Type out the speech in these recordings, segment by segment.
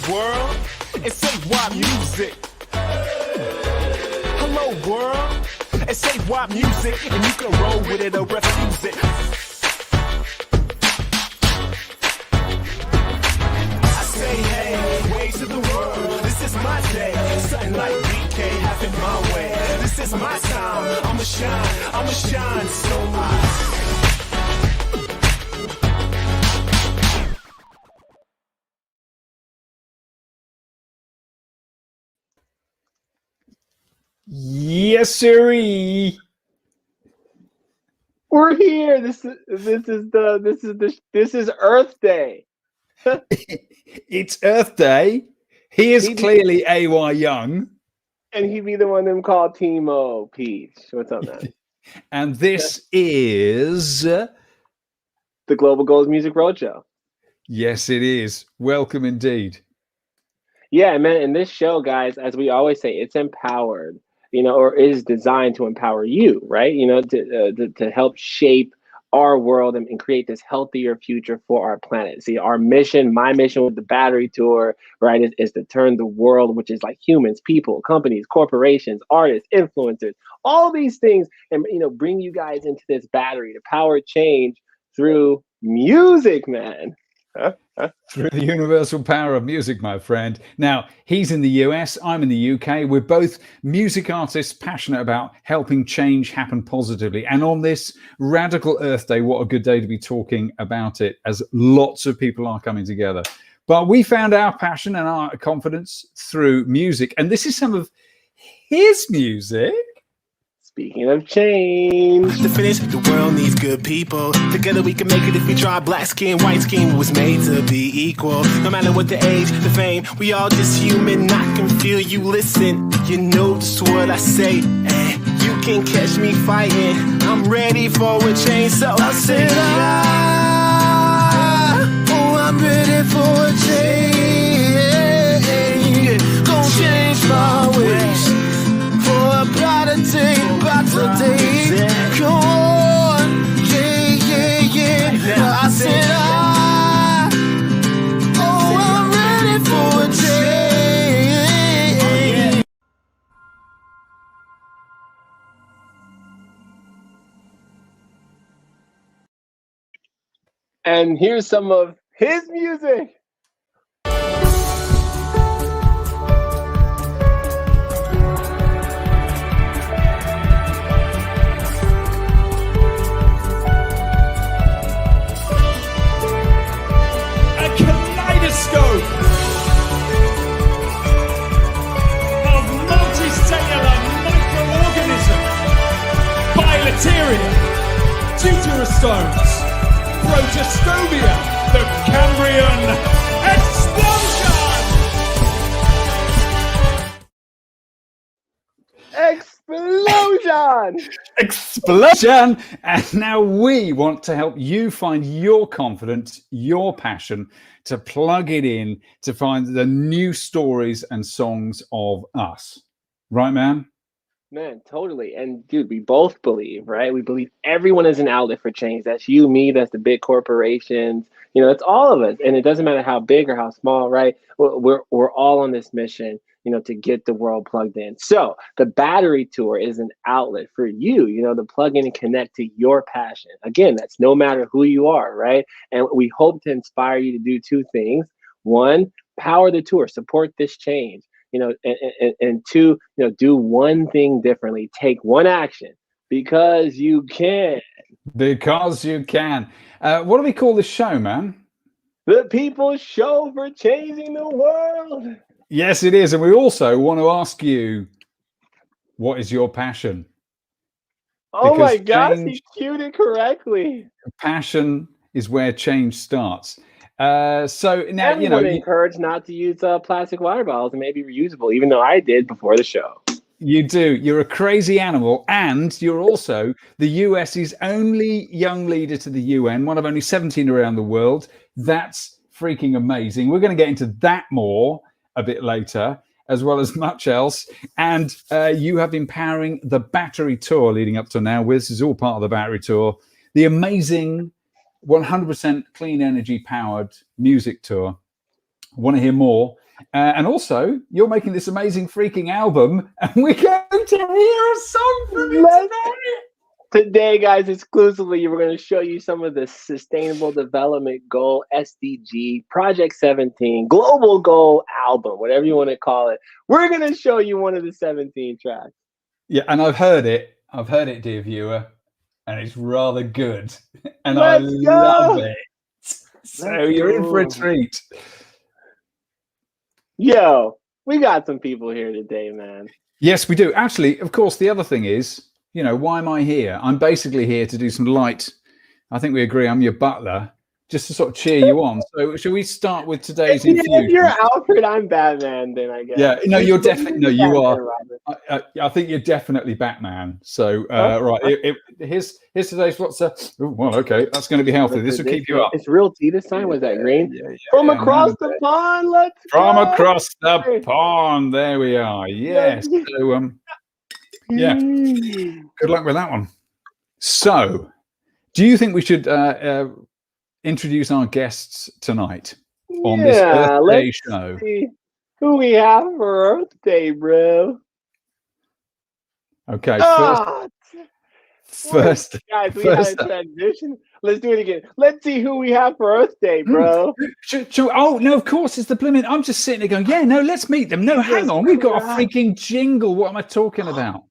world, and say why music. Hello world, and say why music, and you can roll with it or refuse it. I say hey, ways to the world, this is my day. Something like BK, have it my way. This is my time, I'ma shine so much. Yes, sirree. We're here. This is Earth Day. It's Earth Day. He is clearly AY Young. And he'd be the one them called Timo Peach. What's up, man? And this is the Global Goals Music Roadshow. Yes, it is. Welcome indeed. Yeah, man. And this show, guys, as we always say, it's empowered, or is designed to empower you, right? To help shape our world and create this healthier future for our planet. See, our mission, my mission with the battery tour, right, is to turn the world, which is like humans, people, companies, corporations, artists, influencers, all these things, and bring you guys into this battery to power change through music, man. Through the universal power of music, my friend. Now, he's in the US, I'm in the UK. We're both music artists passionate about helping change happen positively. And on this Radical Earth Day, what a good day to be talking about it, as lots of people are coming together. But we found our passion and our confidence through music. And this is some of his music. Speaking of change. To finish, the world needs good people. Together we can make it if we try. Black skin, white skin was made to be equal. No matter what the age, the fame, we all just human. I can feel you listen. You know just what I say. You can catch me fighting. I'm ready for a change. So I said, I'm ready for a change. Gonna change my ways for a brighter day. Today, come on, yeah. I said, I'm ready for a change. And here's some of his music. Kaleidoscope of multicellular microorganisms, bilateria, deuterostomes, protostobia, the Cambrian Explosion! And now we want to help you find your confidence, your passion, to plug it in, to find the new stories and songs of us. Right, man? Man, totally. And dude, we both believe, right? We believe everyone is an outlet for change. That's you, me, that's the big corporations. It's all of us. And it doesn't matter how big or how small, right? We're all on this mission, to get the world plugged in. So the battery tour is an outlet for you, to plug in and connect to your passion. Again, that's no matter who you are, right? And we hope to inspire you to do two things. One, power the tour, support this change. And two, do one thing differently. Take one action because you can. Because you can. What do we call this show, man? The People's Show for Changing the World. Yes, it is. And we also want to ask you, what is your passion? Oh my gosh, he cued it correctly. Passion is where change starts. So now, and encouraged not to use plastic water bottles and maybe reusable, even though I did before the show. You do. You're a crazy animal, and you're also the US's only young leader to the UN, one of only 17 around the world. That's freaking amazing. We're going to get into that more a bit later, as well as much else. And you have been powering the battery tour leading up to now. This is all part of the battery tour. The amazing 100% clean energy powered music tour. I want to hear more. And also, you're making this amazing freaking album, and we're going to hear a song from it tonight. Today, guys, exclusively, we're going to show you some of the Sustainable Development Goal, SDG, Project 17, Global Goal album, whatever you want to call it. We're going to show you one of the 17 tracks. Yeah, and I've heard it, dear viewer, and it's rather good. And Let's love go. it. So you're in for a treat. Yo, we got some people here today, man. Yes, we do. Actually, of course, the other thing is, you know, why am I here? I'm basically here to do some light. I think we agree I'm your butler, just to sort of cheer you on. So shall we start with today's infusion? If you're Alfred, I'm Batman, then I guess. Yeah, no, you're definitely, no, you are. Robert. I think you're definitely Batman. So, right, here's today's what's well, okay, that's going to be healthy. This will keep you up. It's real tea this time. Was that green? Yeah, From across the pond, let's From go. across the pond, there we are. Yes. So, yeah, good luck with that one. So, do you think we should introduce our guests tonight on this Earth show? See who we have for Earth Day, bro. Okay, first, guys, we had a transition. Let's do it again. Let's see who we have for Earth Day, bro. Oh no, of course it's the blooming. I'm just sitting there going, yeah, no, let's meet them. No, hang on, we've got a freaking jingle. What am I talking about?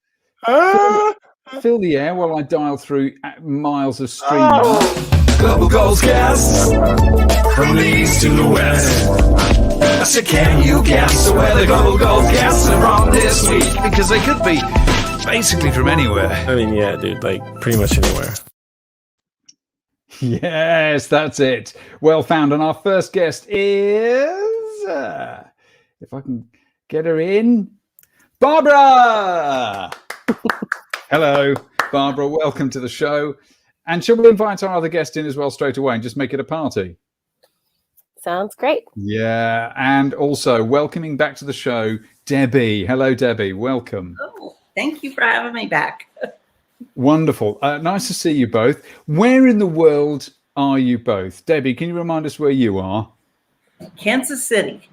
Fill the air while I dial through miles of streaming. Global goals guests from the east to the west. I said, can you guess where the global goals guests are from this week? Because they could be basically from anywhere. I mean, yeah, dude, like pretty much anywhere. Yes, that's it. Well found. And our first guest is, if I can get her in, Barbara. Hello, Barbara. Welcome to the show. And shall we invite our other guest in as well straight away and just make it a party? Sounds great. Yeah. And also welcoming back to the show, Debbie. Hello, Debbie. Welcome. Oh, thank you for having me back. Wonderful. Nice to see you both. Where in the world are you both? Debbie, can you remind us where you are? Kansas City.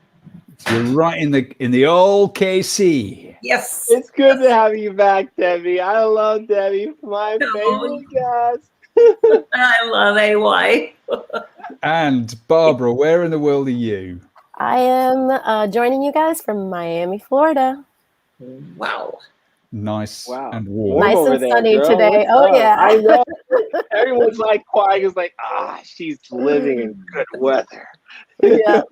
You're right in the old KC. Yes. It's good to have you back, Debbie. I love Debbie. My favorite guest. I love AY. And Barbara, where in the world are you? I am joining you guys from Miami, Florida. Wow. Nice Wow. and warm. Nice over and there, sunny girl. today. What's Oh, up? yeah. I know. Everyone's like quiet. It's like, she's living in good weather. Yep.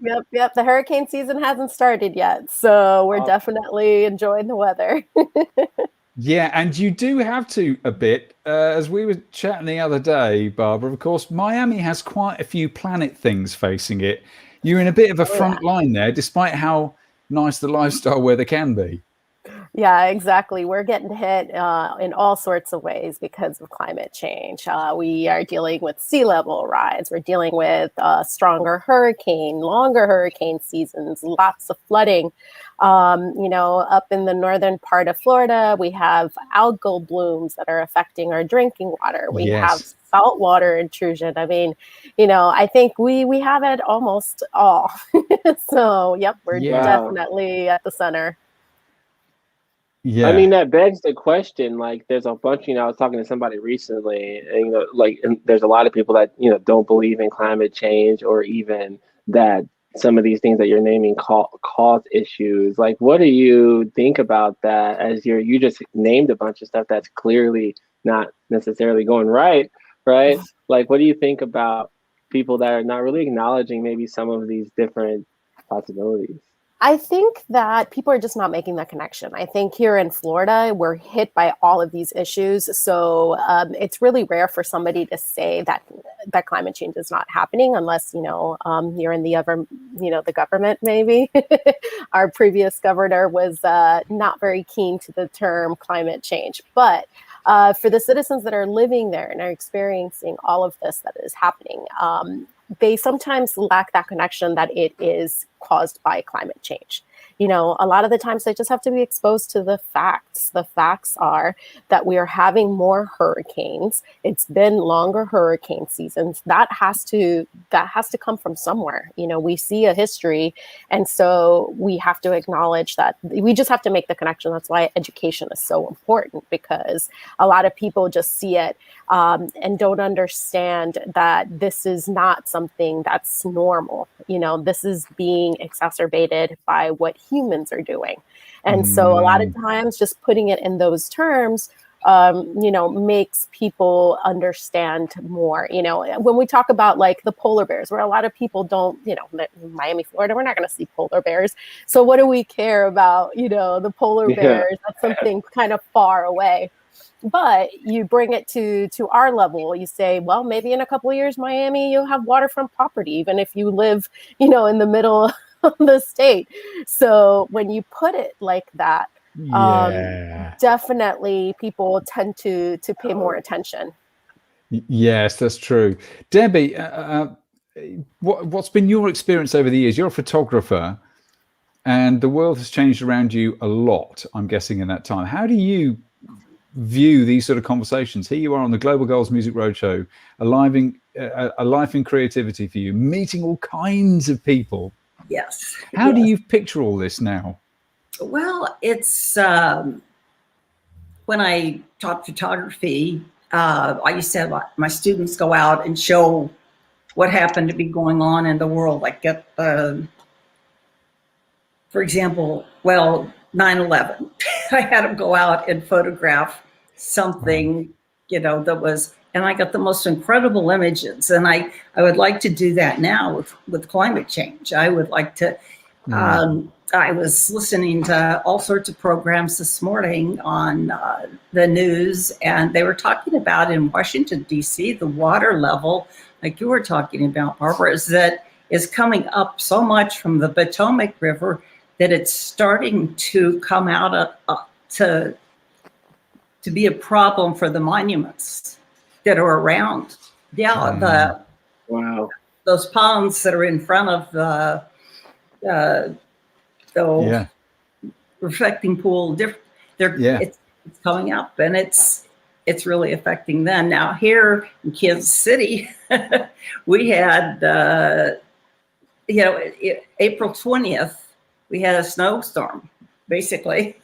The hurricane season hasn't started yet, so we're definitely enjoying the weather. Yeah, and you do have to a bit. As we were chatting the other day, Barbara, of course, Miami has quite a few planet things facing it. You're in a bit of a front line there, despite how nice the lifestyle weather can be. Yeah, exactly. We're getting hit in all sorts of ways because of climate change. We are dealing with sea level rise. We're dealing with longer hurricane seasons, lots of flooding. Up in the northern part of Florida, we have algal blooms that are affecting our drinking water. We have saltwater intrusion. I mean, I think we have it almost all. So, yep, we're definitely at the center. Yeah, I mean, that begs the question. Like, there's a bunch. I was talking to somebody recently, and and there's a lot of people that don't believe in climate change, or even that some of these things that you're naming cause issues. Like, what do you think about that? As you just named a bunch of stuff that's clearly not necessarily going right? Like, what do you think about people that are not really acknowledging maybe some of these different possibilities? I think that people are just not making that connection. I think here in Florida, we're hit by all of these issues. So it's really rare for somebody to say that climate change is not happening unless, you're in the government, maybe. Our previous governor was not very keen to the term climate change. But for the citizens that are living there and are experiencing all of this that is happening, they sometimes lack that connection that it is caused by climate change. You know, a lot of the times they just have to be exposed to the facts. The facts are that we are having more hurricanes. It's been longer hurricane seasons. That has to come from somewhere. You know, we see a history, and so we have to acknowledge that. We just have to make the connection. That's why education is so important, because a lot of people just see it and don't understand that this is not something that's normal. You know, this is being exacerbated by what humans are doing. And so a lot of times just putting it in those terms, you know, makes people understand more. You know, when we talk about like the polar bears, where a lot of people don't, you know, in Miami, Florida, we're not going to see polar bears. So what do we care about, you know, the polar bears? That's something kind of far away. But you bring it to our level. You say, well, maybe in a couple of years, Miami, you'll have waterfront property, even if you live, you know, in the middle of the state. So when you put it like that, definitely people tend to pay more attention. Yes, that's true. Debbie, what's been your experience over the years? You're a photographer, and the world has changed around you a lot, I'm guessing, in that time. How do you view these sort of conversations? Here you are on the Global Goals Music Roadshow, a life in creativity for you, meeting all kinds of people. Yes. How do you picture all this now? Well, it's when I taught photography, I used to have my students go out and show what happened to be going on in the world. Like get, for example, 9/11. I had them go out and photograph something, you know, that was, and I got the most incredible images. And I would like to do that now with climate change. I would like to, I was listening to all sorts of programs this morning on the news, and they were talking about in Washington, D.C., the water level, like you were talking about, Barbara, is coming up so much from the Potomac River that it's starting to come out to be a problem for the monuments that are around. Yeah, those ponds that are in front of the reflecting pool, it's coming up, and it's really affecting them. Now here in Kansas City, we had April 20th, we had a snowstorm, basically.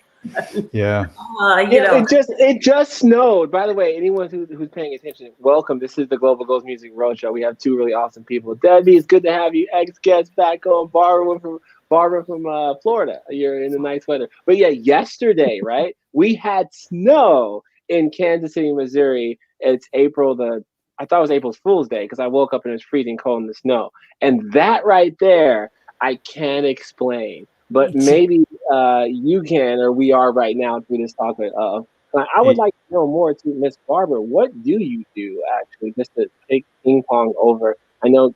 It just snowed. By the way, anyone who's paying attention, welcome. This is the Global Goals Music Roadshow. We have two really awesome people. Debbie, it's good to have you. Ex-guest back on. Barbara from Florida. You're in the nice weather. But yeah, yesterday, right? We had snow in Kansas City, Missouri. It's I thought it was April Fool's Day because I woke up and it was freezing cold in the snow. And that right there, I can't explain. But maybe you can, or we are right now through this talk. I would like to know more to Miss Barbara. What do you do actually, just to take ping pong over? I know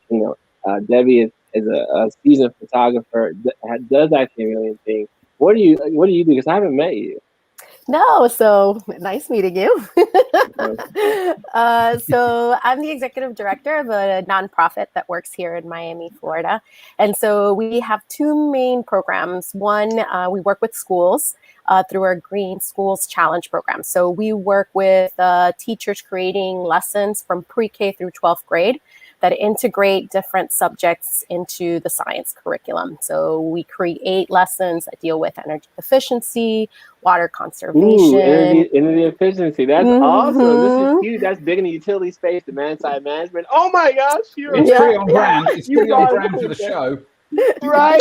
Debbie is a seasoned photographer. Does actually a million things. What do you do? Because I haven't met you. No, so nice meeting you. So I'm the executive director of a nonprofit that works here in Miami, Florida. And so we have two main programs. One, we work with schools through our Green Schools Challenge program. So we work with teachers creating lessons from pre-K through 12th grade that integrate different subjects into the science curriculum. So we create lessons that deal with energy efficiency, water conservation. Energy efficiency. That's awesome. This is huge. That's big in the utility space, demand-side management. Oh my gosh. It's pretty on brand. It's pretty on brand for the show. Right.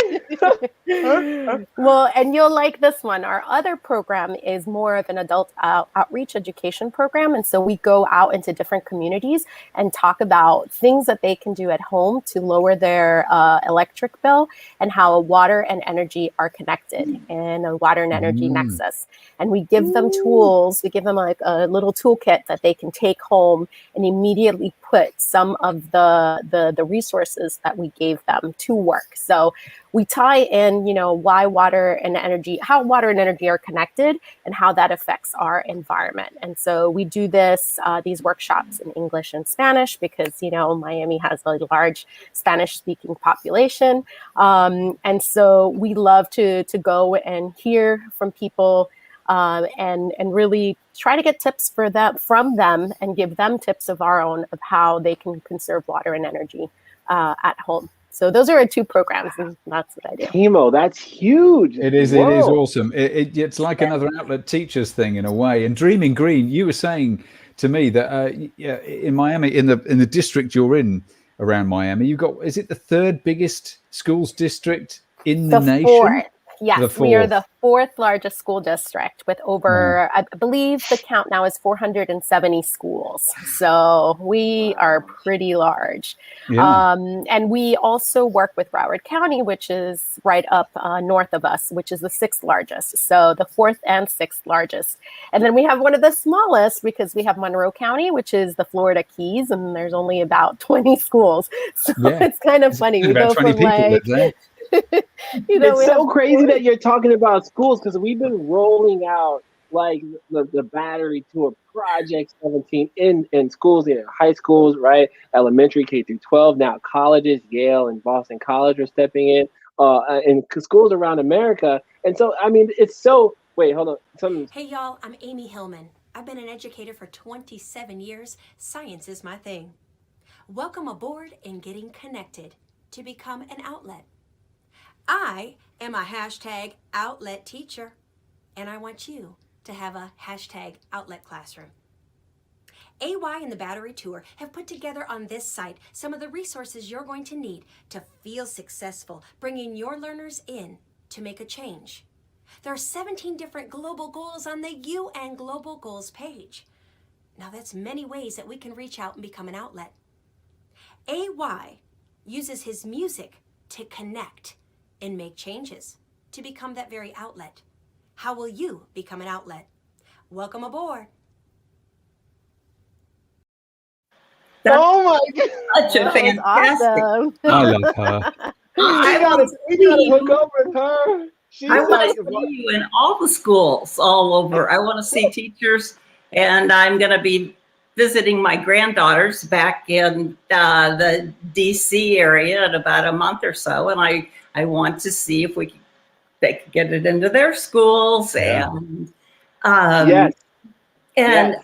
Well, and you'll like this one. Our other program is more of an adult outreach education program. And so we go out into different communities and talk about things that they can do at home to lower their electric bill, and how water and energy are connected, and a water and energy nexus. And we give them tools. We give them like a little toolkit that they can take home and immediately put some of the resources that we gave them to work. So we tie in, why water and energy, how water and energy are connected and how that affects our environment. And so we do these workshops in English and Spanish because, Miami has a large Spanish speaking population. And so we love to go and hear from people and really try to get tips from them and give them tips of our own of how they can conserve water and energy at home. So those are our 2 programs, and that's what I do. Timo, that's huge. It is. Whoa. It is awesome. It's like another outlet teachers thing in a way. And Dreaming Green, you were saying to me that in Miami, in the district you're in around Miami, you've got, is it the 3rd biggest schools district in the nation? 4th. Yes, we are fourth. the 4th largest school district with over, I believe the count now is 470 schools. So we are pretty large. Yeah. And we also work with Broward County, which is right up north of us, which is the 6th largest. So the 4th and 6th largest. And then we have one of the smallest because we have Monroe County, which is the Florida Keys, and there's only about 20 schools. So it's kind of funny. We go from like... It's so crazy that you're talking about schools because we've been rolling out like the battery tour project 17 in schools, high schools, right? Elementary K through 12, now colleges, Yale and Boston College are stepping in schools around America. And so, I mean, it's so, wait, hold on. Hey y'all, I'm Amy Hillman. I've been an educator for 27 years. Science is my thing. Welcome aboard and getting connected to become an outlet. I am a hashtag outlet teacher, and I want you to have a hashtag outlet classroom. AY and the Battery Tour have put together on this site some of the resources you're going to need to feel successful, bringing your learners in to make a change. There are 17 different global goals on the UN Global Goals page. Now that's many ways that we can reach out and become an outlet. AY uses his music to connect and make changes to become that very outlet. How will you become an outlet? Welcome aboard. Oh my God. Such a fantastic. Awesome. I love her. We gotta hook up with her. I want to see you in all the schools all over. I want to see teachers, and I'm going to be visiting my granddaughters back in the DC area in about a month or so, and I want to see if they can get it into their schools. And yes. And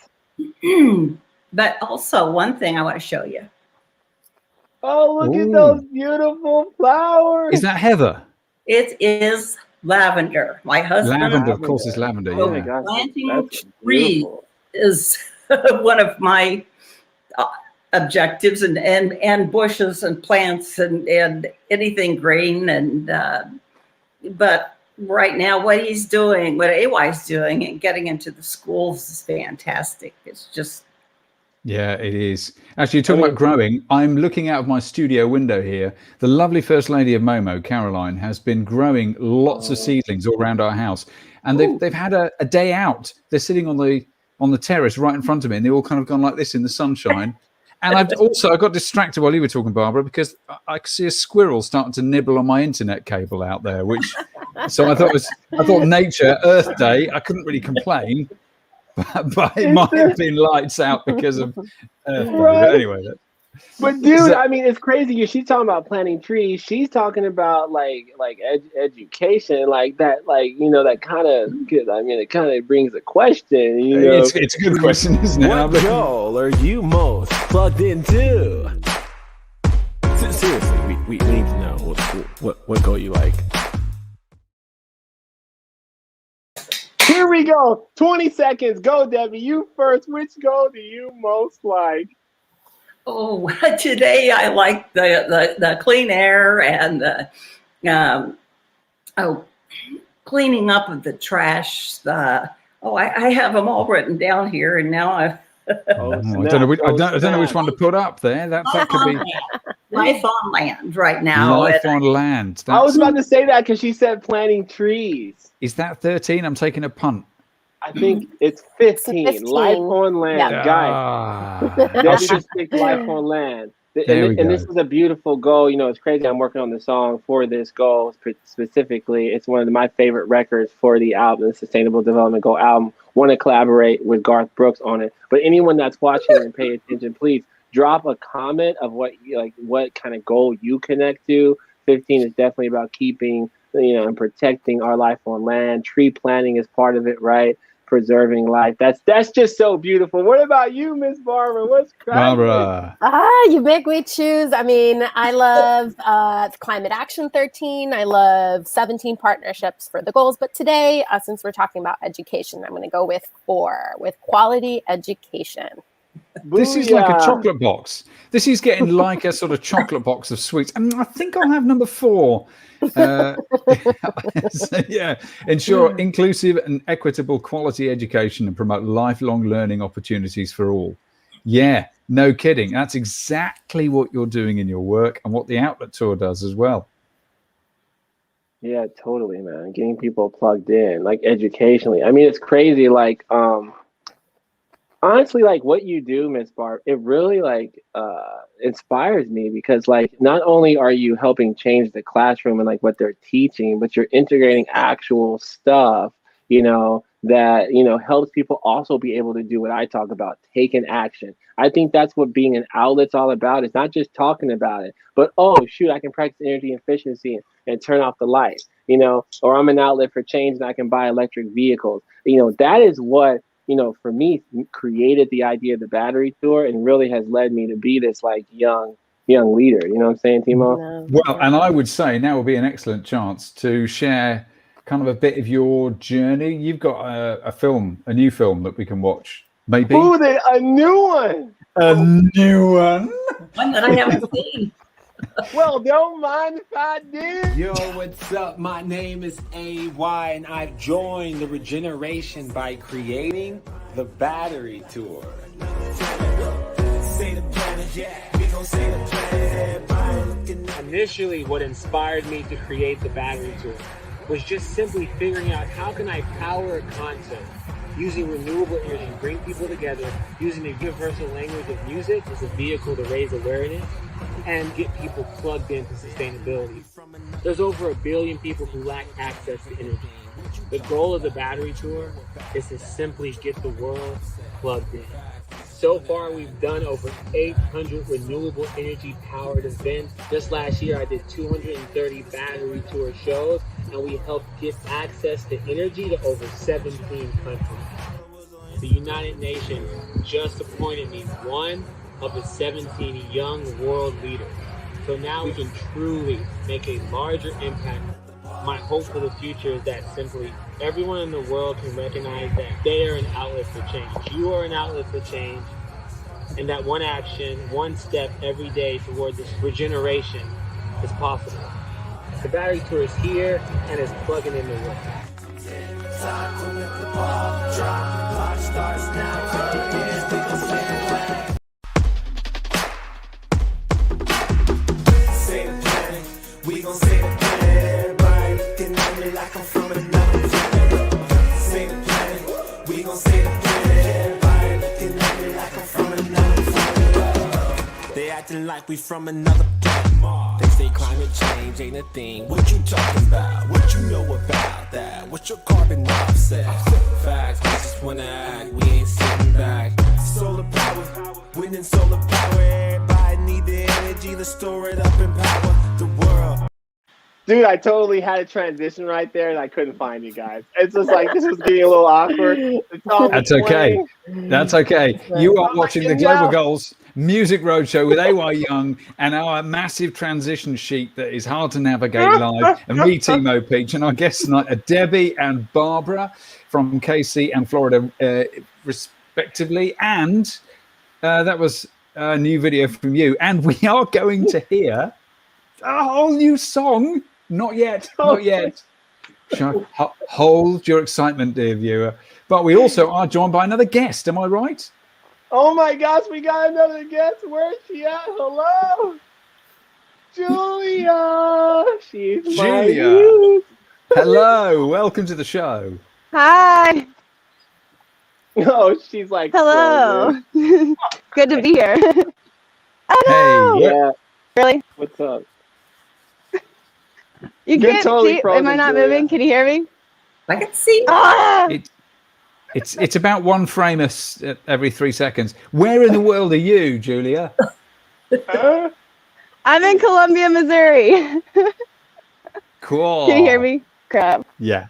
but also one thing I want to show you. Oh, look at those beautiful flowers. Is that heather? It is lavender. My husband. Lavender, of course, is lavender. Oh my Yeah. gosh, Planting that's trees beautiful. is one of my objectives, and bushes and plants and anything green. And but right now, what he's doing, what AY's doing, and getting into the schools is fantastic. It's just. Yeah, it is. Actually, you're talking about growing. I'm looking out of my studio window here. The lovely First Lady of Momo, Caroline, has been growing lots of seedlings all around our house. And they've had a day out. They're sitting on the terrace right in front of me, and they've all kind of gone like this in the sunshine. And I got distracted while you were talking, Barbara, because I could see a squirrel starting to nibble on my internet cable out there, so I thought nature, Earth Day, I couldn't really complain. But it might have been lights out because of Earth Day. But anyway. But dude, I mean, it's crazy. She's talking about planting trees. She's talking about like education, like that, that kind of. I mean, it kind of brings a question. It's a good question, isn't it? What goal are you most plugged into? Seriously, we need to know what goal you like. Here we go. 20 seconds. Go, Debbie. You first. Which goal do you most like? Oh, today I like the clean air and the cleaning up of the trash. I have them all written down here, and now I don't know which one to put up there. That could be life on land right now. Life on land. I was about to say that because she said planting trees. Is that 13? I'm taking a punt. I think it's 15. Life on land, guys. Debbie just picked life on land. And this is a beautiful goal. You know, it's crazy. I'm working on the song for this goal specifically. It's one of my favorite records for the album, the Sustainable Development Goal album. Want to collaborate with Garth Brooks on it. But anyone that's watching and pay attention, please drop a comment of what kind of goal you connect to. 15 is definitely about keeping, and protecting our life on land. Tree planting is part of it, right? Preserving life. That's just so beautiful. What about you, Miss Barbara? What's crazy? Barbara. You make me choose. I mean, I love Climate Action 13. I love 17 partnerships for the goals. But today, since we're talking about education, I'm going to go with 4, with quality education. This is like a chocolate box. This is getting like a sort of chocolate box of sweets. And I think I'll have number 4. So, yeah, ensure inclusive and equitable quality education and promote lifelong learning opportunities for all. Yeah, no kidding. That's exactly what you're doing in your work and what the Outlet Tour does as well. Yeah, totally, man. Getting people plugged in, like educationally. I mean, it's crazy. Like, honestly, like what you do, Miss Barb, it really inspires me because not only are you helping change the classroom and what they're teaching, but you're integrating actual stuff, that helps people also be able to do what I talk about, taking action. I think that's what being an outlet's all about. It's not just talking about it, but oh shoot, I can practice energy efficiency and turn off the light, or I'm an outlet for change and I can buy electric vehicles. That is what for me, created the idea of the battery tour and really has led me to be this young leader. You know what I'm saying, Timo? Well, and I would say now would be an excellent chance to share kind of a bit of your journey. You've got a new film that we can watch, maybe. Ooh, a new one. A new one. One that I haven't seen. Well, don't mind if I do. Yo, what's up? My name is AY, and I've joined the regeneration by creating the Battery Tour. Initially, what inspired me to create the Battery Tour was just simply figuring out how can I power a concept using renewable energy, bring people together, using the universal language of music as a vehicle to raise awareness and get people plugged into sustainability. There's over 1 billion people who lack access to energy. The goal of the Battery Tour is to simply get the world plugged in. So far, we've done over 800 renewable energy powered events. Just last year, I did 230 Battery Tour shows, and we helped get access to energy to over 17 countries. The United Nations just appointed me one of the 17 young world leaders. So now we can truly make a larger impact. My hope for the future is that simply everyone in the world can recognize that they are an outlet for change. You are an outlet for change. And that one action, one step every day toward this regeneration is possible. The Battery Tour is here and is plugging in the work. We gon' say the plan, everybody looking at me like I'm from another planet. Say the plan, we gon' say the plan, everybody looking at me like I'm from another planet. They acting like we from another planet. They say climate change ain't a thing. What you talking about? What you know about that? What's your carbon offset? Facts, we just wanna act, we ain't sitting back. Solar power, winning solar power. Everybody need the energy to store it up and power the world. Dude, I totally had a transition right there and I couldn't find you guys. It's just this was getting a little awkward. That's okay. That's okay. You are watching the Global Goals Music Roadshow with AY Young and our massive transition sheet that is hard to navigate live. And me, Timo Peach, and our guests tonight are Debbie and Barbara from KC and Florida, respectively. And that was a new video from you. And we are going to hear a whole new song. Not yet, not yet. Hold your excitement, dear viewer. But we also are joined by another guest. Am I right? Oh my gosh, we got another guest. Where is she at? Hello, Julia. She's Julia. Hello, welcome to the show. Hi. Oh, she's like, hello. So good to be here. Oh no! Hey, Yeah. Really? What's up? You You're can't totally see? frozen, Am I not Julia. moving? Can you hear me? I can see. Ah! it's about one frame every 3 seconds. Where in the world are you, Julia? I'm in Columbia, Missouri. Cool. Can you hear me? Crap. Yeah.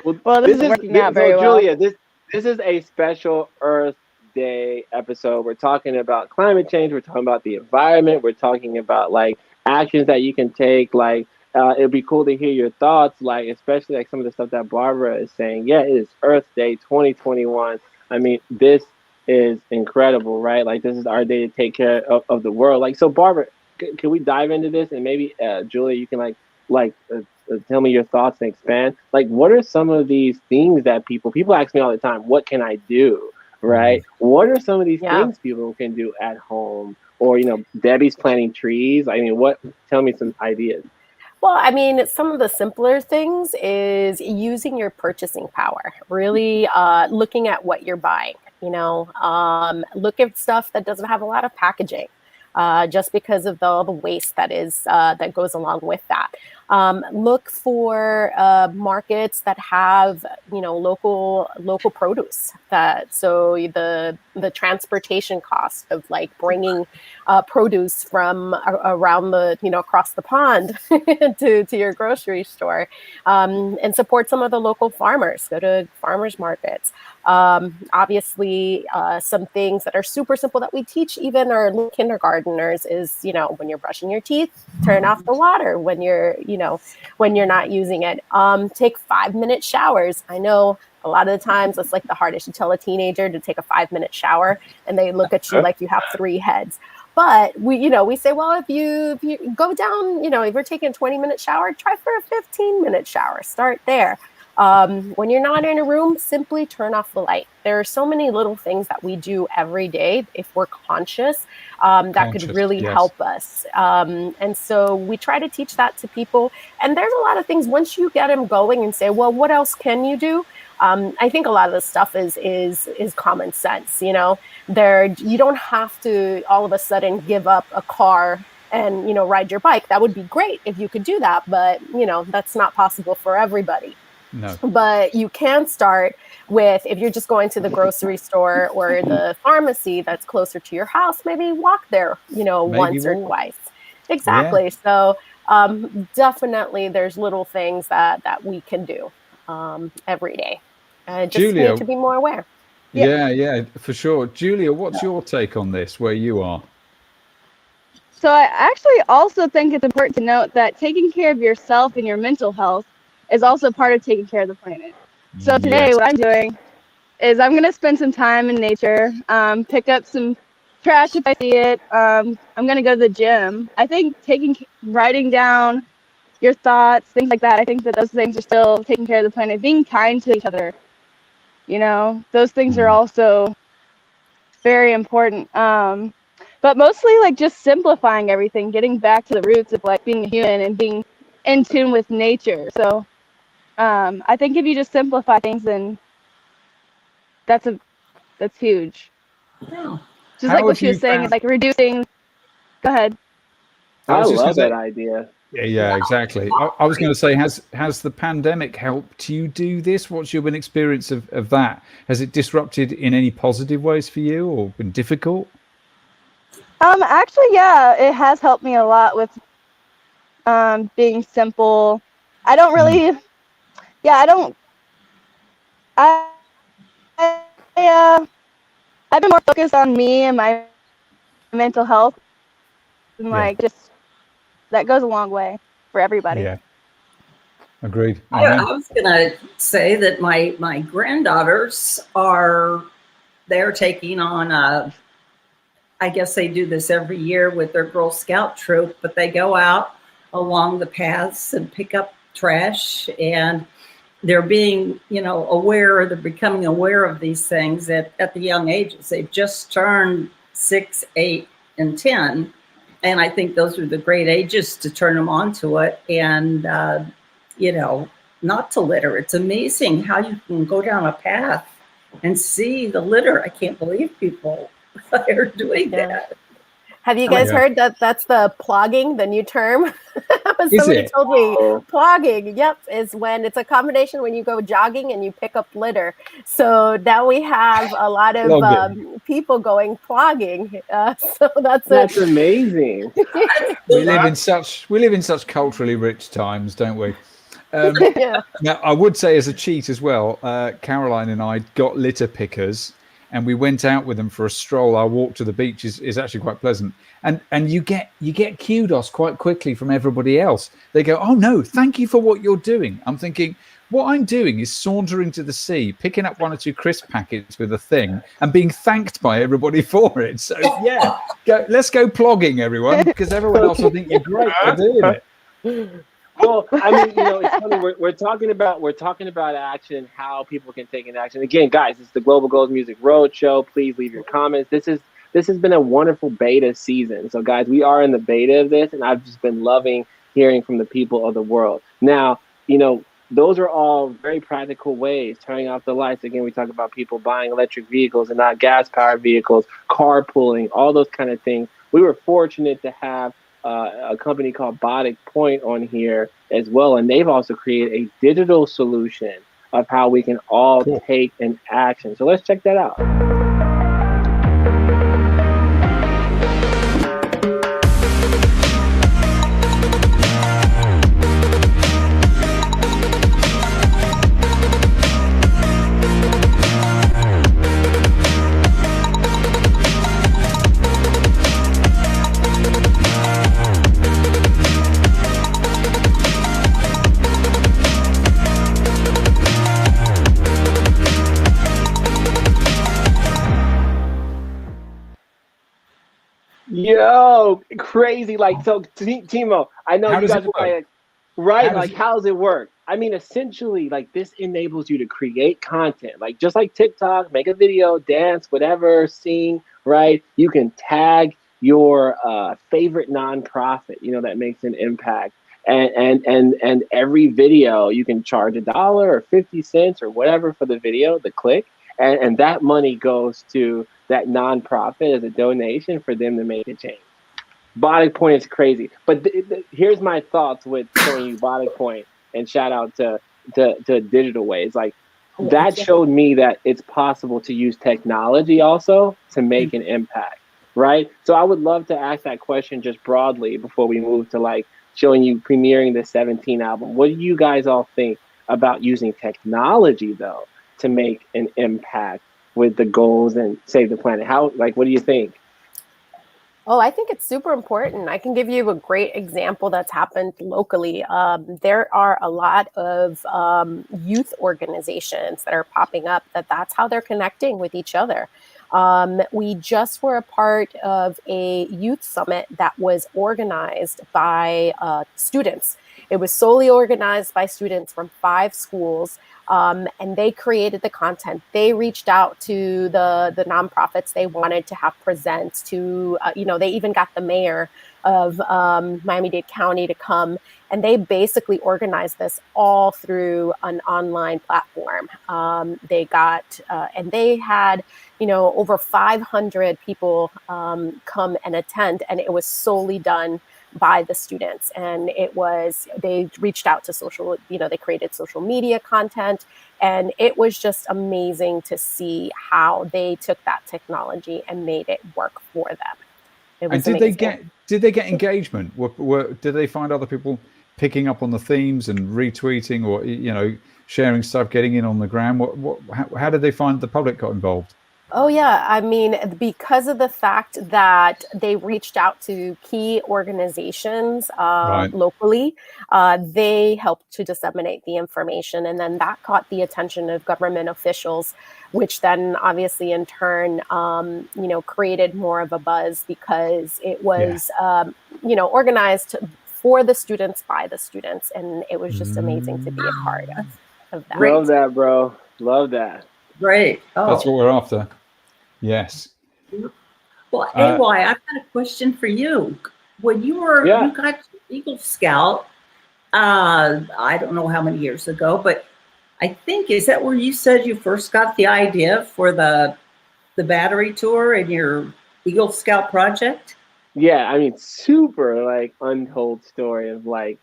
Well, this isn't working out very so well. Julia, this is a special Earth Day episode. We're talking about climate change. We're talking about the environment. We're talking about like actions that you can take. Like it'd be cool to hear your thoughts. Like especially like some of the stuff that Barbara is saying. Yeah, it is Earth Day 2021. I mean, this is incredible, right? Like this is our day to take care of the world. Like so, Barbara, can we dive into this and maybe Julia, you can tell me your thoughts and expand. Like, what are some of these things that people ask me all the time? What can I do? Right? What are some of these things people can do at home? Or Debbie's planting trees. I mean, what? Tell me some ideas. Well, I mean, some of the simpler things is using your purchasing power, really looking at what you're buying, look at stuff that doesn't have a lot of packaging, just because of all the waste that goes along with that. Look for markets that have, local produce. So the transportation cost of like bringing produce from around across the pond to your grocery store, and support some of the local farmers. Go to farmers markets. Obviously, some things that are super simple that we teach even our little kindergarteners is, when you're brushing your teeth, turn off the water when you're not using it. Take 5-minute showers. I know a lot of the times it's like the hardest to tell a teenager to take a 5-minute shower and they look at you like you have 3 heads. But we say, well, if you go down, if you're taking a 20-minute shower, try for a 15-minute shower. Start there. When you're not in a room, simply turn off the light. There are so many little things that we do every day if we're conscious, that could really help us. And so we try to teach that to people. And there's a lot of things once you get them going and say, well, what else can you do? I think a lot of this stuff is common sense. You don't have to all of a sudden give up a car and ride your bike. That would be great if you could do that, but that's not possible for everybody. No. But you can start with, if you're just going to the grocery store or the pharmacy that's closer to your house, maybe walk there, once or twice. Exactly. Yeah. So definitely there's little things that we can do every day. Just Julia, need to be more aware. Yeah, for sure. Julia, what's your take on this, where you are? So I actually also think it's important to note that taking care of yourself and your mental health is also part of taking care of the planet. So today what I'm doing is I'm going to spend some time in nature, pick up some trash if I see it. I'm going to go to the gym. I think writing down your thoughts, things like that, I think that those things are still taking care of the planet. Being kind to each other, those things are also very important. But mostly like just simplifying everything, getting back to the roots of like being a human and being in tune with nature. So I think if you just simplify things, then that's huge. Yeah. Just like what she was saying, is like reducing. Go ahead. I love that idea. Yeah, exactly. I was going to say, has the pandemic helped you do this? What's your experience of that? Has it disrupted in any positive ways for you, or been difficult? Actually, yeah, it has helped me a lot with being simple. I don't really, I've been more focused on me and my mental health, and like just that goes a long way for everybody. Yeah, agreed. I was gonna say that my granddaughters they're taking on I guess they do this every year with their Girl Scout troop, but they go out along the paths and pick up trash, and they're being, aware, they're becoming aware of these things at the young ages. They've just turned 6, 8, and 10. And I think those are the great ages to turn them on to it. And, not to litter. It's amazing how you can go down a path and see the litter. I can't believe people are doing that. Have you guys heard that that's the plogging, the new term? Somebody told me plogging, is when it's a combination when you go jogging and you pick up litter. So now we have a lot of people going plogging. So that's amazing. We live in such culturally rich times, don't we? Now, I would say as a cheat as well, Caroline and I got litter pickers and we went out with them for a stroll. Our walk to the beach is actually quite pleasant. And you get kudos quite quickly from everybody else. They go, "Oh no, thank you for what you're doing." I'm thinking, what I'm doing is sauntering to the sea, picking up 1 or 2 crisp packets with a thing and being thanked by everybody for it. So yeah, let's go plogging, everyone, because everyone else will think you're great for doing it. Well, I mean, it's funny. We're talking about action, how people can take an action. Again, guys, it's the Global Goals Music Roadshow. Please leave your comments. This has been a wonderful beta season. So, guys, we are in the beta of this, and I've just been loving hearing from the people of the world. Now, those are all very practical ways. Turning off the lights. Again, we talk about people buying electric vehicles and not gas-powered vehicles, carpooling, all those kind of things. We were fortunate to have a company called Bodic Point on here as well, and they've also created a digital solution of how we can all take an action. So let's check that out. Yo, crazy. So Timo, I know you guys are right. How does it work? I mean, essentially, this enables you to create content, just like TikTok, make a video, dance, whatever, sing, right? You can tag your favorite nonprofit, that makes an impact. And every video you can charge $1 or 50 cents or whatever for the video, the click. And that money goes to that nonprofit as a donation for them to make a change. Bodic Point is crazy. But here's my thoughts with showing you Bodic Point, and shout out to Digital Ways. That showed me that it's possible to use technology also to make an impact, right? So I would love to ask that question just broadly before we move to showing you premiering the 17 album. What do you guys all think about using technology though to make an impact with the goals and save the planet? What do you think? Oh, I think it's super important. I can give you a great example that's happened locally. There are a lot of youth organizations that are popping up that's how they're connecting with each other. We just were a part of a youth summit that was organized by students. It was solely organized by students from 5 schools. And they created the content. They reached out to the nonprofits they wanted to have present to, they even got the mayor of Miami-Dade County to come. And they basically organized this all through an online platform. They got, and they had, over 500 people come and attend, and it was solely done by the students. And they reached out to they created social media content, and it was just amazing to see how they took that technology and made it work for them. It was amazing. Did they get engagement? Did they find other people picking up on the themes and retweeting or, sharing stuff, getting in on the gram? How did they find the public got involved? Oh, yeah. I mean, because of the fact that they reached out to key organizations locally, they helped to disseminate the information. And then that caught the attention of government officials, which then obviously in turn, created more of a buzz because it was, organized for the students, by the students. And it was just amazing to be a part of that. Love that, bro. Love that. Great. Oh. That's what we're after. Yes. Well, AY, I've got a question for you. When you got Eagle Scout, I don't know how many years ago, but I think, is that where you said you first got the idea for the the battery tour and your Eagle Scout project? Yeah, I mean, super like untold story of like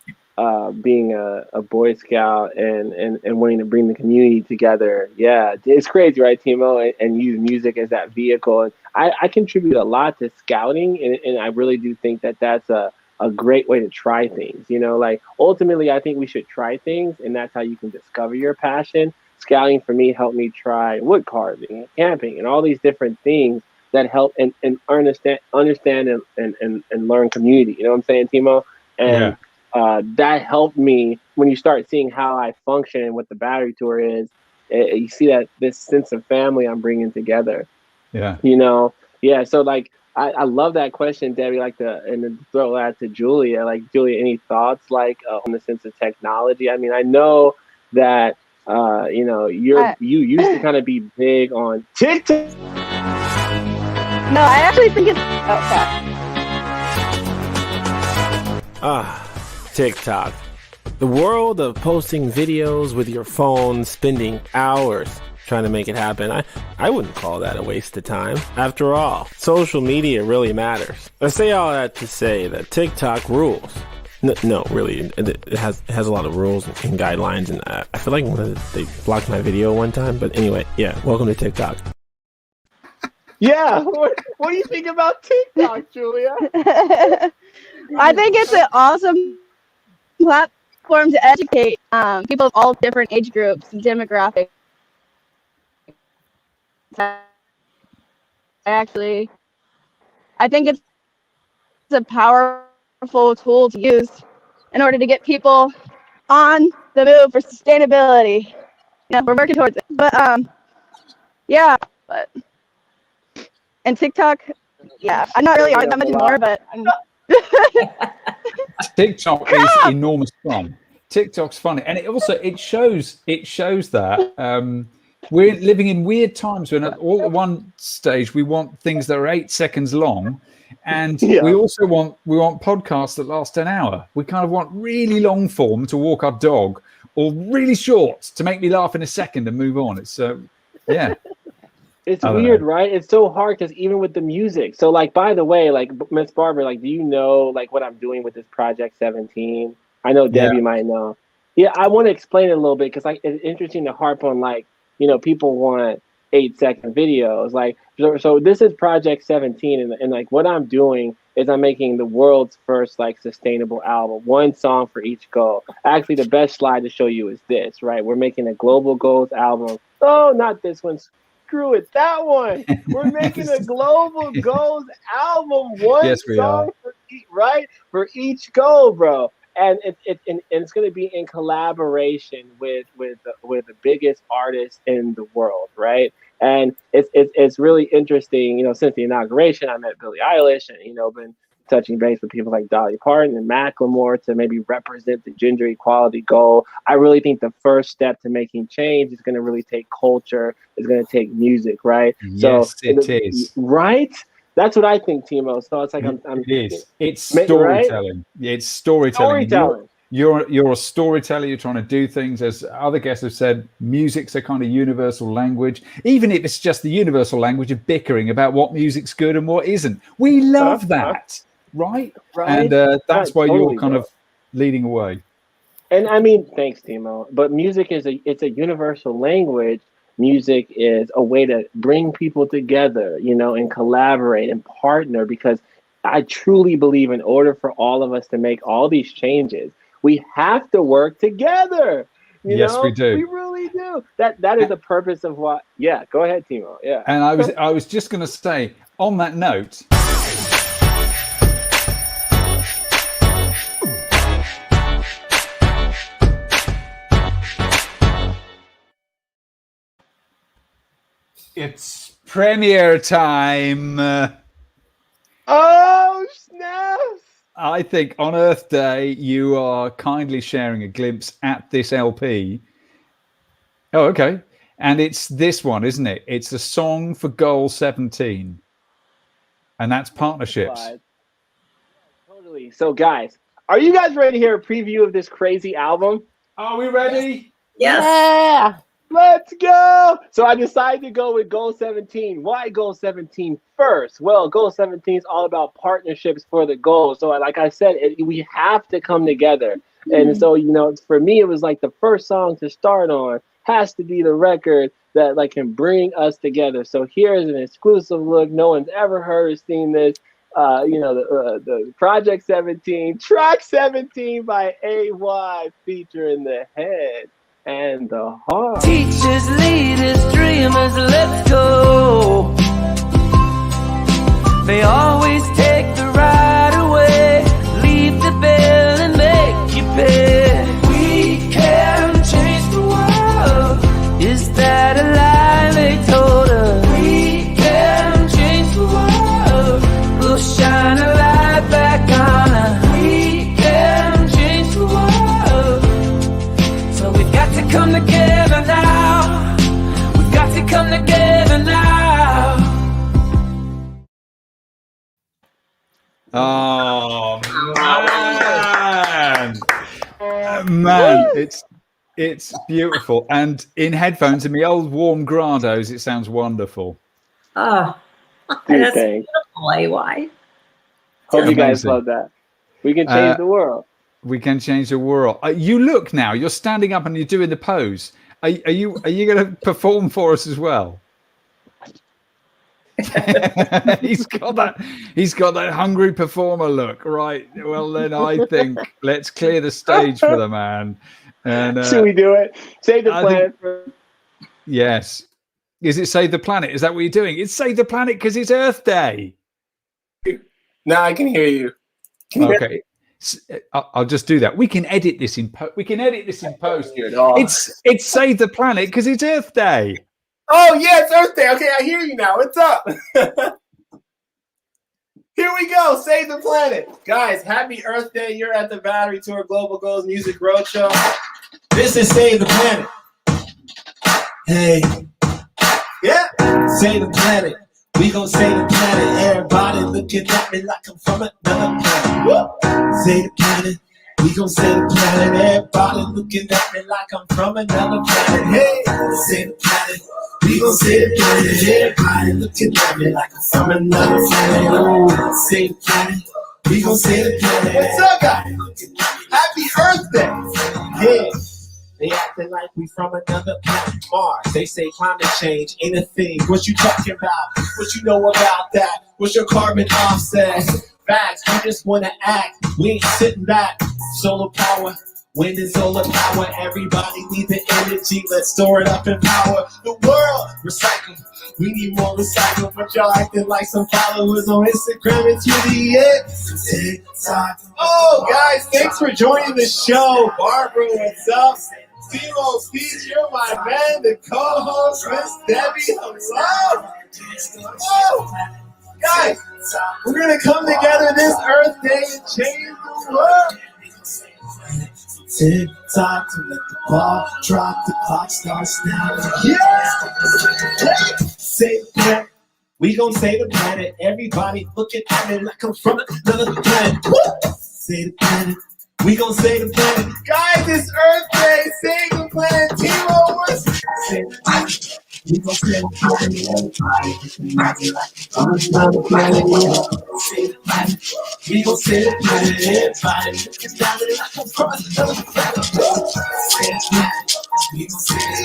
being a Boy Scout and wanting to bring the community together. Yeah, it's crazy, right, Timo? And use music as that vehicle. And I contribute a lot to scouting, and I really do think that that's a great way to try things. You know, like ultimately, I think we should try things, and that's how you can discover your passion. Scouting for me helped me try wood carving, camping, and all these different things that help and understand and learn community. You know what I'm saying, Timo? And that helped me when you start seeing how I function and what the battery tour is. You see that this sense of family I'm bringing together. Yeah. You know? Yeah. So like, I love that question, Debbie. Like and then throw that to Julia. Like, Julia, any thoughts like on the sense of technology? I mean, I know that you know you used to kind of be big on TikTok. No, I actually think it's TikTok. The world of posting videos with your phone, spending hours trying to make it happen. I wouldn't call that a waste of time. After all, social media really matters. I say all that to say that TikTok rules. No, really, it has a lot of rules and guidelines, and I feel like they blocked my video one time. But anyway, yeah, welcome to TikTok. Yeah, what do you think about TikTok, Julia? I think it's an awesome platform to educate people of all different age groups and demographics. I think it's a powerful tool to use in order to get people on the move for sustainability. Yeah, we're working towards it. But and TikTok, I'm not really on that much anymore, but TikTok is enormous fun. TikTok's funny, and it shows that we're living in weird times when all at one stage we want things that are 8 seconds long, and we also want podcasts that last an hour. We kind of want really long form to walk our dog, or really short to make me laugh in a second and move on. It's It's weird, right? It's so hard because even with the music. So, like, by the way, like, Miss Barbara, like, do you know, like, what I'm doing with this Project 17? I know Debbie might know. Yeah, I want to explain it a little bit because, like, it's interesting to harp on, like, you know, people want 8-second videos. Like, so this is Project 17, and like, what I'm doing is I'm making the world's first, like, sustainable album, one song for each goal. Actually, the best slide to show you is this, right? We're making a global goals album. Oh, not this one. Screw it, that one. We're making a global goals album, one song for each goal, bro. And it's going to be in collaboration with the biggest artists in the world, right? And it's really interesting. You know, since the inauguration, I met Billie Eilish, and been touching base with people like Dolly Parton and Macklemore to maybe represent the gender equality goal. I really think the first step to making change is going to really take culture. It's going to take music, right? Yes, it is. Right? That's what I think, Timo. So it's like It's storytelling. Right? It's storytelling. You're a storyteller. You're trying to do things, as other guests have said. Music's a kind of universal language, even if it's just the universal language of bickering about what music's good and what isn't. We love that. Right? And that's why you're kind of leading away. And I mean, thanks, Timo. But music it's a universal language. Music is a way to bring people together, and collaborate and partner, because I truly believe in order for all of us to make all these changes, we have to work together. Yes, we do. We really do. That is the purpose of what. Yeah, go ahead, Timo. Yeah. And I was just going to say, on that note. It's premiere time. Oh, snaps! I think on Earth Day, you are kindly sharing a glimpse at this LP. Oh, okay. And it's this one, isn't it? It's a song for Goal 17. And that's partnerships. Totally. So, guys, are you guys ready to hear a preview of this crazy album? Are we ready? Yes. Yeah. Let's go. So I decided to go with goal 17. Why goal 17 first? Well, goal 17 is all about partnerships for the goal. So like I said, we have to come together. And so, for me, it was like the first song to start on has to be the record that like can bring us together. So here's an exclusive look. No one's ever heard or seen this. The Project 17, track 17 by AY featuring the head and the heart. Teachers, leaders, dreamers, let's go. They always take the right away, leave the bill and make you pay. We can change the world. Is that a lie they told us? We can change the world. We'll shine a light back on us. We can change the world. So we've got to come together now. We've got to come together now. Oh man, it's beautiful, and in headphones in the old warm Grados, it sounds wonderful. Oh, that's beautiful, AY. Hope you guys love that. We can change the world. We can change the world. You look now. You're standing up and you're doing the pose. Are you going to perform for us as well? He's got that hungry performer look, right? Well, then I think let's clear the stage for the man. And should we do it? Save the planet. Yes. Is it Save the Planet? Is that what you're doing? It's Save the Planet because it's Earth Day. Now I can hear you. Okay. I'll just do that. We can edit this in post. It's Save the Planet because it's Earth Day. Oh yeah, it's Earth Day. Okay, I hear you now. What's up? Here we go. Save the planet, guys. Happy Earth Day. You're at the Battery Tour Global Goals Music Roadshow. This is Save the Planet. Hey, yeah, save the planet. We gon' save the planet. Everybody looking at me like I'm from another planet. Woo! Save the planet. We gon' save the planet. Everybody looking at me like I'm from another planet. Hey, save the planet. We gon' save the planet. Everybody looking at me like I'm from another planet. Oh, save the planet. We gon' save the planet. What's up, guys? Happy Earth Day. Yeah. They acting like we from another planet, Mars. They say climate change ain't a thing. What you talking about? What you know about that? What's your carbon offset? Facts, we just wanna act. We ain't sitting back. Solar power, wind and solar power. Everybody need the energy. Let's store it up and power the world. Recycle. We need more recycle, but y'all acting like some followers on Instagram and Twitter. Yeah. TikTok. Oh, guys, thanks for joining the show. Barbara, what's up? Timo Peach, you're my man. The co-host, Miss Debbie, hello. Oh, guys, we're gonna come together this Earth Day and change the world. Tick tock to let the ball drop. The clock starts now. Yeah. Save the planet. We gon' save the planet. Everybody looking at me like I'm from another planet. Woo! Save the planet. We gon' save the planet. Guys, it's Earth Day. Save the planet. Timo, what's save the planet? We gon' save the planet. Save the planet. We gon' save the planet. Everybody looking at me like I'm from another planet. Save the planet. We gon' save the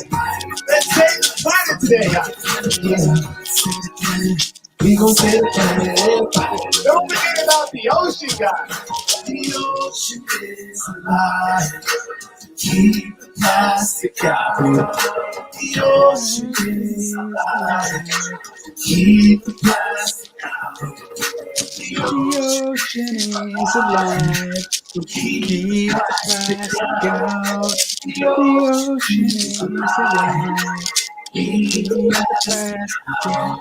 planet. Let's save the planet today, guys. Save the planet. We gon' save the planet. Don't forget about the ocean, guys. The ocean is alive. Keep the plastic out. The ocean is alive. Keep the plastic out. The ocean is alive. Keep the plastic out. The ocean is alive. Keep the plastic out.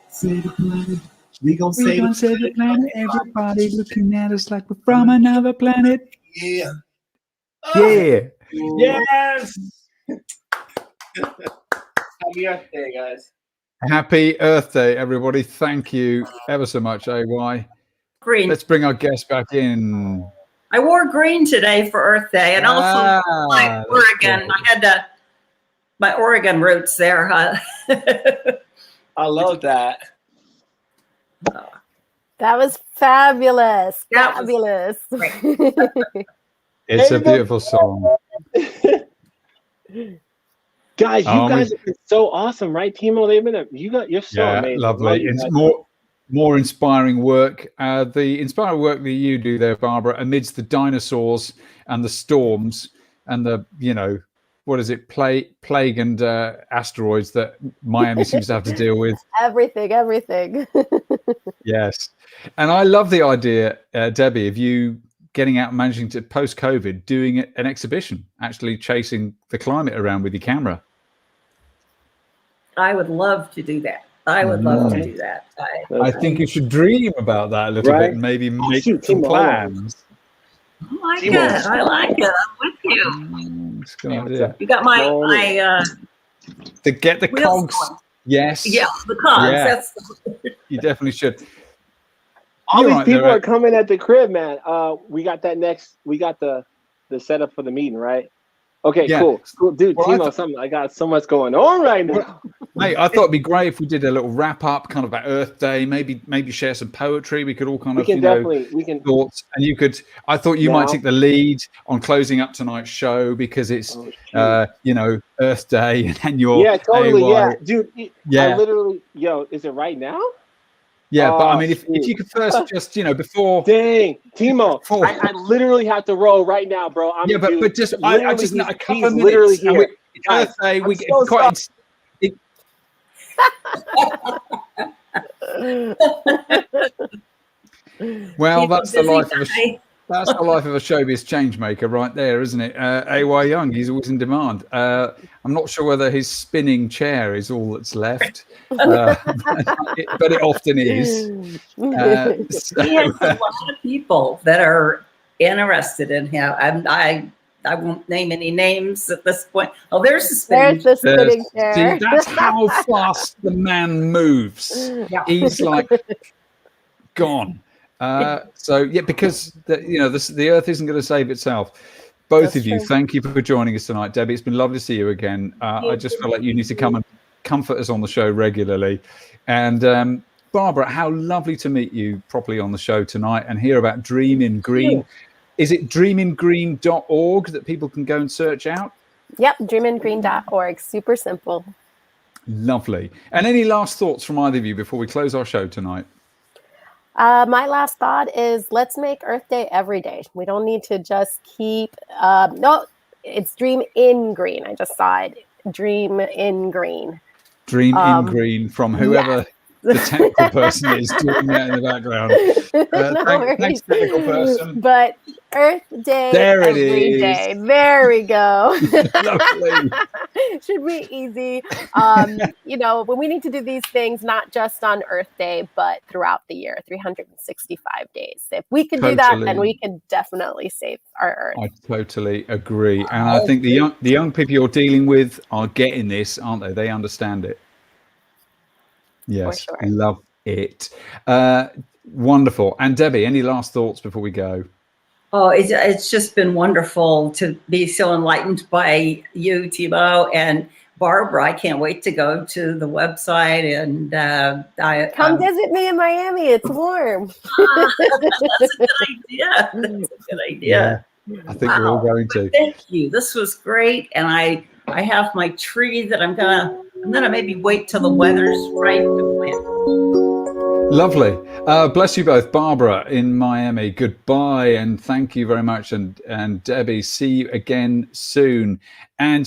Save the planet. We gon' save the planet. Everybody looking at us like we're from another planet. Yeah. Yeah. Yes. Happy Earth Day, guys. Happy Earth Day, everybody. Thank you ever so much, AY. Green. Let's bring our guest back in. I wore green today for Earth Day, and also like Oregon. I had to my Oregon roots there, huh? I love that. That was fabulous. That was Fabulous. It's a beautiful song. Guys, you guys have been so awesome, right, Timo? You're so amazing. Lovely. It's more inspiring work. The inspiring work that you do there, Barbara, amidst the dinosaurs and the storms and the, what is it, plague and asteroids that Miami seems to have to deal with. Everything. Yes. And I love the idea, Debbie, of you getting out and managing to, post-COVID, doing an exhibition, actually chasing the climate around with your camera. I would love to do that. I would love to do that. I think you should dream about that a little bit and maybe make some plans. I like it. I like it. I'm with you. It's a good idea. You got my to get the cogs. Going. Yes. Yeah, the cogs. Yeah. That's You definitely should. All these people are coming at the crib, man. We got the setup for the meeting, right? Okay, cool. Dude, Timo, I got so much going on right now. Mate, I thought it'd be great if we did a little wrap up, kind of about Earth Day. Maybe share some poetry. We could all kind of thoughts. And I thought you might take the lead on closing up tonight's show because it's Earth Day and your totally, AY. Dude. I literally, is it right now? Yeah, but I mean, if you could first just, before. Dang, Timo, I literally have to roll right now, bro. But just I just a couple of minutes. Literally here. Earth Day, we get quite. Well, that's the life of a showbiz changemaker right there, isn't it? AY Young, he's always in demand. I'm not sure whether his spinning chair is all that's left, but it often is. He has a lot of people that are interested in him. I won't name any names at this point. Oh, there's the spinning chair. See, that's how fast the man moves. Yeah. He's like gone. Because the Earth isn't going to save itself. Both of you, thank you for joining us tonight, Debbie. It's been lovely to see you again. I just feel like you need to come and comfort us on the show regularly. And Barbara, how lovely to meet you properly on the show tonight and hear about Dream in Green. Is it dreamingreen.org that people can go and search out? Yep, dreamingreen.org. Super simple. Lovely. And any last thoughts from either of you before we close our show tonight? My last thought is let's make Earth Day every day. We don't need to just keep, it's Dream in Green. I just saw it. Dream in Green. Dream in Green from whoever the technical person is doing that in the background. Thanks, technical person. But Earth Day every day. There we go. Should be easy. When we need to do these things, not just on Earth Day, but throughout the year, 365 days. If we can do that, then we can definitely save our Earth. I totally agree. And I think the young people you're dealing with are getting this, aren't they? They understand it. Yes, sure. Love it. Wonderful. And Debbie, any last thoughts before we go? Oh, it's just been wonderful to be so enlightened by you, Timo, and Barbara. I can't wait to go to the website and come visit me in Miami. It's warm. That's a good idea. That's a good idea. Yeah, I think we're all going to. Thank you. This was great, and I have my tree that I'm gonna maybe wait till the weather's right to plant. Lovely. Bless you both. Barbara in Miami, goodbye and thank you very much. And Debbie, see you again soon. And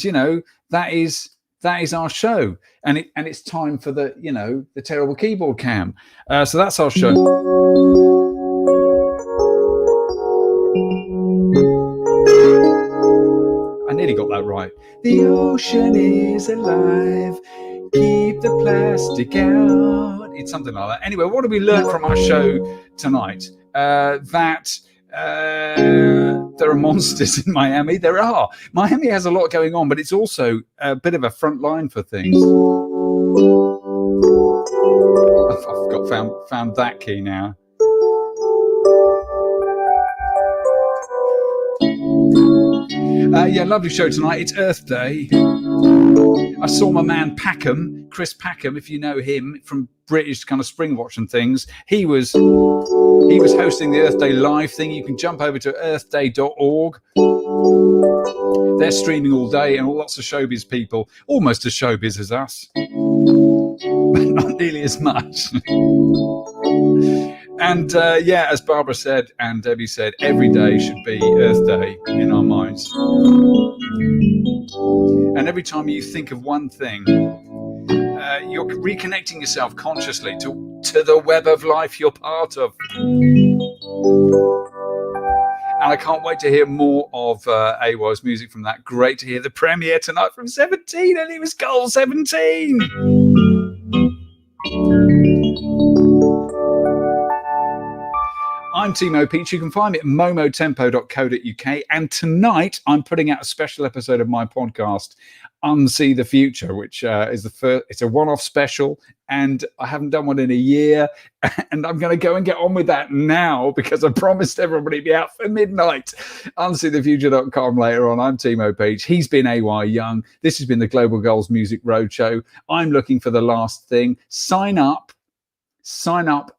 that is our show. And it's time for the terrible keyboard cam. So that's our show. I nearly got that right. The ocean is alive. Keep the plastic out. It's something like that. Anyway, what did we learn from our show tonight? That there are monsters in Miami. There are. Miami has a lot going on, but it's also a bit of a front line for things. I've found that key now. Lovely show tonight. It's Earth Day. I saw my man Packham, Chris Packham, if you know him from British kind of Springwatch and things. He was hosting the Earth Day live thing. You can jump over to earthday.org. They're streaming all day, and lots of showbiz people, almost as showbiz as us, but not nearly as much. And as Barbara said and Debbie said, every day should be Earth Day in our minds. And every time you think of one thing, you're reconnecting yourself consciously to the web of life you're part of. And I can't wait to hear more of AWOL's music from that. Great to hear the premiere tonight from 17, and it was Goal 17. I'm Timo Peach. You can find me at momotempo.co.uk. And tonight I'm putting out a special episode of my podcast, Unsee the Future, which is the first. It's a one-off special, and I haven't done one in a year. And I'm going to go and get on with that now because I promised everybody it'd be out for midnight. Unseethefuture.com later on. I'm Timo Peach. He's been AY Young. This has been the Global Goals Music Roadshow. I'm looking for the last thing. Sign up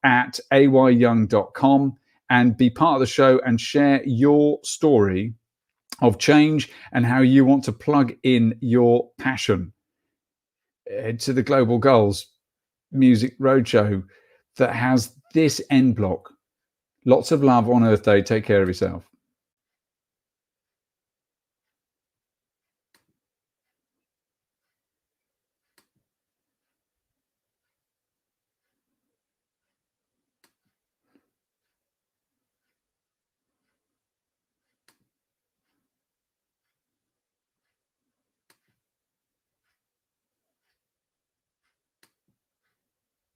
at ayyoung.com and be part of the show and share your story of change and how you want to plug in your passion to the Global Goals Music Roadshow that has this end block. Lots of love on Earth Day. Take care of yourself.